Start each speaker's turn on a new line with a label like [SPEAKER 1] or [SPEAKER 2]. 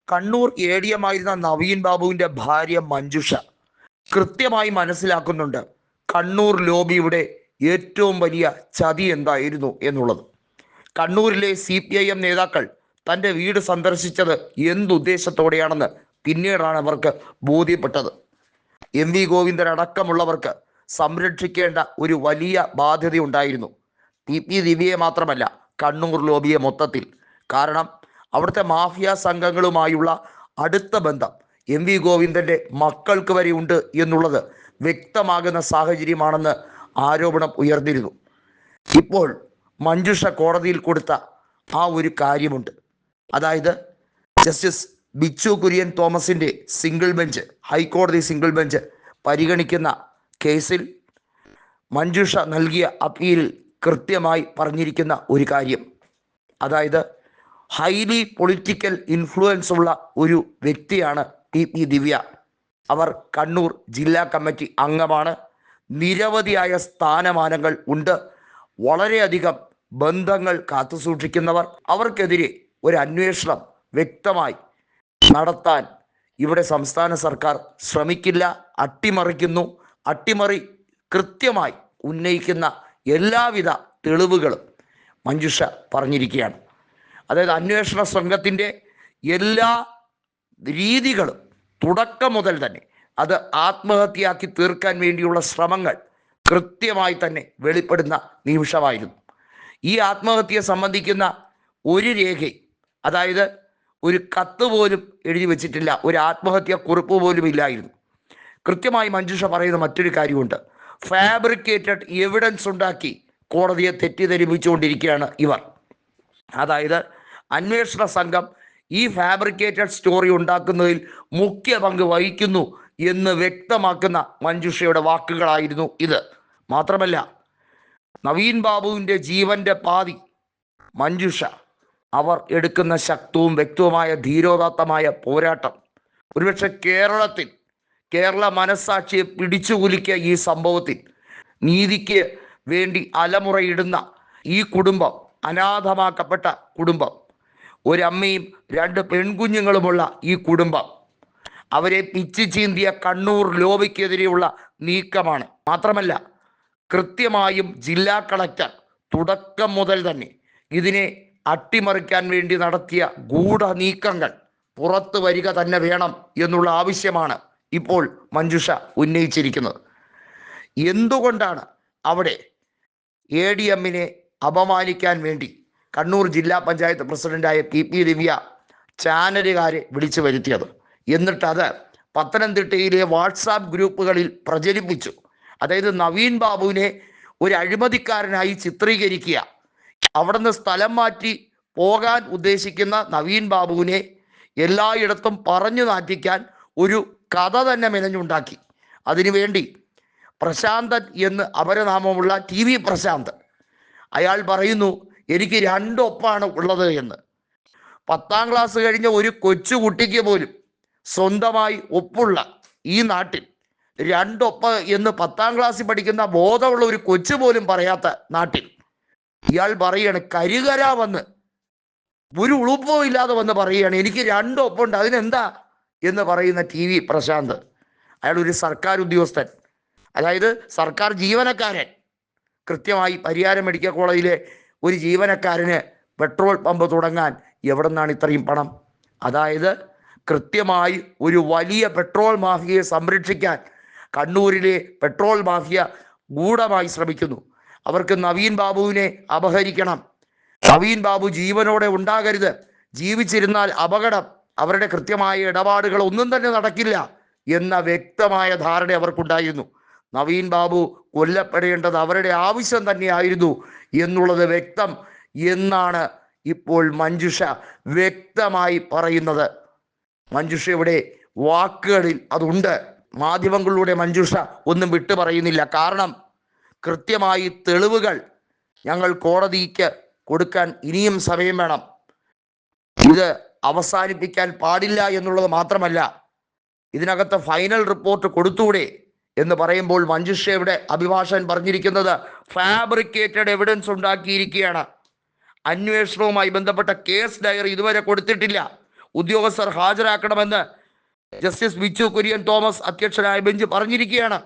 [SPEAKER 1] Kannur ADM ആയിരുന്ന നവീൻ ബാബുവിന്റെ ഭാര്യ മഞ്ജുഷ കൃത്യമായി മനസ്സിലാക്കുന്നുണ്ട് കണ്ണൂർ ലോബിയുടെ ഏറ്റവും വലിയ ചതി എന്തായിരുന്നു എന്നുള്ളത്. കണ്ണൂരിലെ CPIM നേതാക്കൾ തൻ്റെ വീട് സന്ദർശിച്ചത് എന്തുദ്ദേശത്തോടെയാണെന്ന് പിന്നീടാണ് അവർക്ക് ബോധ്യപ്പെട്ടത്. MV ഗോവിന്ദൻ അടക്കമുള്ളവർക്ക് സംരക്ഷിക്കേണ്ട ഒരു വലിയ ബാധ്യതയുണ്ടായിരുന്നു. TP ദിവ്യയെ മാത്രമല്ല, കണ്ണൂർ ലോബിയെ മൊത്തത്തിൽ. കാരണം അവിടുത്തെ മാഫിയ സംഘങ്ങളുമായുള്ള അടുത്ത ബന്ധം MV ഗോവിന്ദൻ്റെ മക്കൾക്ക് വരെ ഉണ്ട് എന്നുള്ളത് വ്യക്തമാകുന്ന സാഹചര്യമാണെന്ന് ആരോപണം ഉയർന്നിരുന്നു. ഇപ്പോൾ മഞ്ജുഷ കോടതിയിൽ കൊടുത്ത ആ ഒരു കാര്യമുണ്ട്. അതായത് ജസ്റ്റിസ് ബിച്ചു കുര്യൻ തോമസിൻ്റെ സിംഗിൾ ബെഞ്ച്, ഹൈക്കോടതി സിംഗിൾ ബെഞ്ച് പരിഗണിക്കുന്ന കേസിൽ മഞ്ജുഷ നൽകിയ അപ്പീലിൽ കൃത്യമായി പറഞ്ഞിരിക്കുന്ന ഒരു കാര്യം, അതായത് ഹൈലി പൊളിറ്റിക്കൽ ഇൻഫ്ലുവൻസ് ഉള്ള ഒരു വ്യക്തിയാണ് TP ദിവ്യ. അവർ കണ്ണൂർ ജില്ലാ കമ്മിറ്റി അംഗമാണ്. നിരവധിയായ സ്ഥാനമാനങ്ങൾ ഉണ്ട്. വളരെയധികം ബന്ധങ്ങൾ കാത്തുസൂക്ഷിക്കുന്നവർ. അവർക്കെതിരെ ഒരു അന്വേഷണം വ്യക്തമായി നടത്താൻ ഇവിടെ സംസ്ഥാന സർക്കാർ ശ്രമിക്കില്ല. അട്ടിമറിക്കുന്നു. അട്ടിമറി കൃത്യമായി ഉന്നയിക്കുന്ന എല്ലാവിധ തെളിവുകളും മഞ്ജുഷ പറഞ്ഞിരിക്കുകയാണ്. അതായത് അന്വേഷണ സംഘത്തിൻ്റെ എല്ലാ രീതികളും തുടക്കം മുതൽ തന്നെ അത് ആത്മഹത്യയാക്കി തീർക്കാൻ വേണ്ടിയുള്ള ശ്രമങ്ങൾ കൃത്യമായി തന്നെ വെളിപ്പെടുന്ന നിമിഷമായിരുന്നു. ഈ ആത്മഹത്യയെ സംബന്ധിക്കുന്ന ഒരു രേഖയും, അതായത് ഒരു കത്ത് പോലും എഴുതി വച്ചിട്ടില്ല, ഒരു ആത്മഹത്യ കുറിപ്പ് പോലും ഇല്ലായിരുന്നു. കൃത്യമായി മഞ്ജുഷ പറയുന്ന മറ്റൊരു കാര്യമുണ്ട്. ഫാബ്രിക്കേറ്റഡ് എവിഡൻസ് ഉണ്ടാക്കി കോടതിയെ തെറ്റിദ്ധരിപ്പിച്ചുകൊണ്ടിരിക്കുകയാണ് ഇവർ. അതായത് അന്വേഷണ സംഘം ഈ ഫാബ്രിക്കേറ്റഡ് സ്റ്റോറി ഉണ്ടാക്കുന്നതിൽ മുഖ്യ പങ്ക് വഹിക്കുന്നു എന്ന് വ്യക്തമാക്കുന്ന മഞ്ജുഷയുടെ വാക്കുകളായിരുന്നു ഇത്. മാത്രമല്ല, നവീൻ ബാബുവിൻ്റെ ജീവൻ്റെ പാതി മഞ്ജുഷ അവർ എടുക്കുന്ന ശക്തവും വ്യക്തവുമായ ധീരോദാത്തമായ പോരാട്ടം ഒരുപക്ഷെ കേരള മനസ്സാക്ഷിയെ പിടിച്ചുകുലുക്കിയ ഈ സംഭവത്തിൽ നീതിക്ക് വേണ്ടി അലമുറയിടുന്ന ഈ കുടുംബം, അനാഥമാക്കപ്പെട്ട കുടുംബം, ഒരമ്മയും 2 പെൺകുഞ്ഞുങ്ങളുമുള്ള ഈ കുടുംബം, അവരെ പിച്ചു ചീന്തിയ കണ്ണൂർ ലോബിക്കെതിരെയുള്ള നീക്കമാണ്. മാത്രമല്ല, കൃത്യമായും ജില്ലാ കളക്ടർ തുടക്കം മുതൽ തന്നെ ഇതിനെ അട്ടിമറിക്കാൻ വേണ്ടി നടത്തിയ ഗൂഢ നീക്കങ്ങൾ പുറത്തു വരിക തന്നെ വേണം എന്നുള്ള ആവശ്യമാണ് ഇപ്പോൾ മഞ്ജുഷ ഉന്നയിച്ചിരിക്കുന്നത്. എന്തുകൊണ്ടാണ് അവിടെ ADMനെ അപമാനിക്കാൻ വേണ്ടി കണ്ണൂർ ജില്ലാ പഞ്ചായത്ത് പ്രസിഡന്റായ TP ദിവ്യ ചാനലുകാരെ വിളിച്ചു വരുത്തിയത്? എന്നിട്ടത് പത്തനംതിട്ടയിലെ വാട്സാപ്പ് ഗ്രൂപ്പുകളിൽ പ്രചരിപ്പിച്ചു. അതായത് നവീൻ ബാബുവിനെ ഒരു അഴിമതിക്കാരനായി ചിത്രീകരിക്കുക, അവിടുന്ന് സ്ഥലം മാറ്റി പോകാൻ ഉദ്ദേശിക്കുന്ന നവീൻ ബാബുവിനെ എല്ലായിടത്തും പറഞ്ഞു നാറ്റിക്കാൻ ഒരു കഥ തന്നെ മെനഞ്ഞുണ്ടാക്കി. അതിനുവേണ്ടി പ്രശാന്തൻ എന്ന് അപരനാമമുള്ള TV പ്രശാന്ത്, അയാൾ പറയുന്നു എനിക്ക് 2 ഒപ്പാണ് ഉള്ളത് എന്ന്. 10ാം ക്ലാസ് കഴിഞ്ഞ ഒരു കൊച്ചുകുട്ടിക്ക് പോലും സ്വന്തമായി ഒപ്പുള്ള ഈ നാട്ടിൽ 2 ഒപ്പ് എന്ന് 10ാം ക്ലാസ്സിൽ പഠിക്കുന്ന ബോധമുള്ള ഒരു കൊച്ചു പോലും പറയാത്ത നാട്ടിൽ ഇയാൾ പറയാണ്, കരികര വന്ന് ഒരു ഉളുപ്പവും ഇല്ലാതെ വന്ന് പറയുകയാണ് എനിക്ക് 2 ഒപ്പുണ്ട്, അതിനെന്താ എന്ന് പറയുന്ന TV പ്രശാന്ത്. അയാൾ ഒരു സർക്കാർ ഉദ്യോഗസ്ഥൻ, അതായത് സർക്കാർ ജീവനക്കാരൻ. കൃത്യമായി പരിയാരം മെഡിക്കൽ കോളേജിലെ ഒരു ജീവനക്കാരന് പെട്രോൾ പമ്പ് തുടങ്ങാൻ എവിടെ നിന്നാണ് ഇത്രയും പണം? അതായത് കൃത്യമായി ഒരു വലിയ പെട്രോൾ മാഫിയയെ സംരക്ഷിക്കാൻ കണ്ണൂരിലെ പെട്രോൾ മാഫിയ ഗൂഢമായി ശ്രമിക്കുന്നു. അവർക്ക് നവീൻ ബാബുവിനെ അപഹരിക്കണം, നവീൻ ബാബു ജീവനോടെ ഉണ്ടാകരുത്, ജീവിച്ചിരുന്നാൽ അപകടം, അവരുടെ കൃത്യമായ ഇടപാടുകൾ ഒന്നും തന്നെ നടക്കില്ല എന്ന വ്യക്തമായ ധാരണ അവർക്കുണ്ടായിരുന്നു. നവീൻ ബാബു കൊല്ലപ്പെടേണ്ടത് അവരുടെ ആവശ്യം തന്നെയായിരുന്നു എന്നുള്ളത് വ്യക്തം എന്നാണ് ഇപ്പോൾ മഞ്ജുഷ വ്യക്തമായി പറയുന്നത്. മഞ്ജുഷയുടെ വാക്കുകളിൽ അതുണ്ട്. മാധ്യമങ്ങളിലൂടെ മഞ്ജുഷ ഒന്നും വിട്ടു പറയുന്നില്ല. കാരണം കൃത്യമായി തെളിവുകൾ ഞങ്ങൾ കോടതിക്ക് കൊടുക്കാൻ ഇനിയും സമയം വേണം. ഇത് അവസാനിപ്പിക്കാൻ പാടില്ല എന്നുള്ളത് മാത്രമല്ല, ഇതിനകത്ത് ഫൈനൽ റിപ്പോർട്ട് കൊടുത്തൂടെ എന്ന് പറയുമ്പോൾ മഞ്ജുഷയുടെ അഭിഭാഷകൻ പറഞ്ഞിരിക്കുന്നത് ഫാബ്രിക്കേറ്റഡ് എവിഡൻസ് ഉണ്ടാക്കിയിരിക്കുകയാണ്. അന്വേഷണവുമായി ബന്ധപ്പെട്ട കേസ് ഡയറി ഇതുവരെ കൊടുത്തിട്ടില്ല. ഉദ്യോഗസ്ഥർ ഹാജരാക്കണമെന്ന് ജസ്റ്റിസ് ബിച്ചു കുര്യൻ തോമസ് അധ്യക്ഷനായ ബെഞ്ച് പറഞ്ഞിരിക്കുകയാണ്.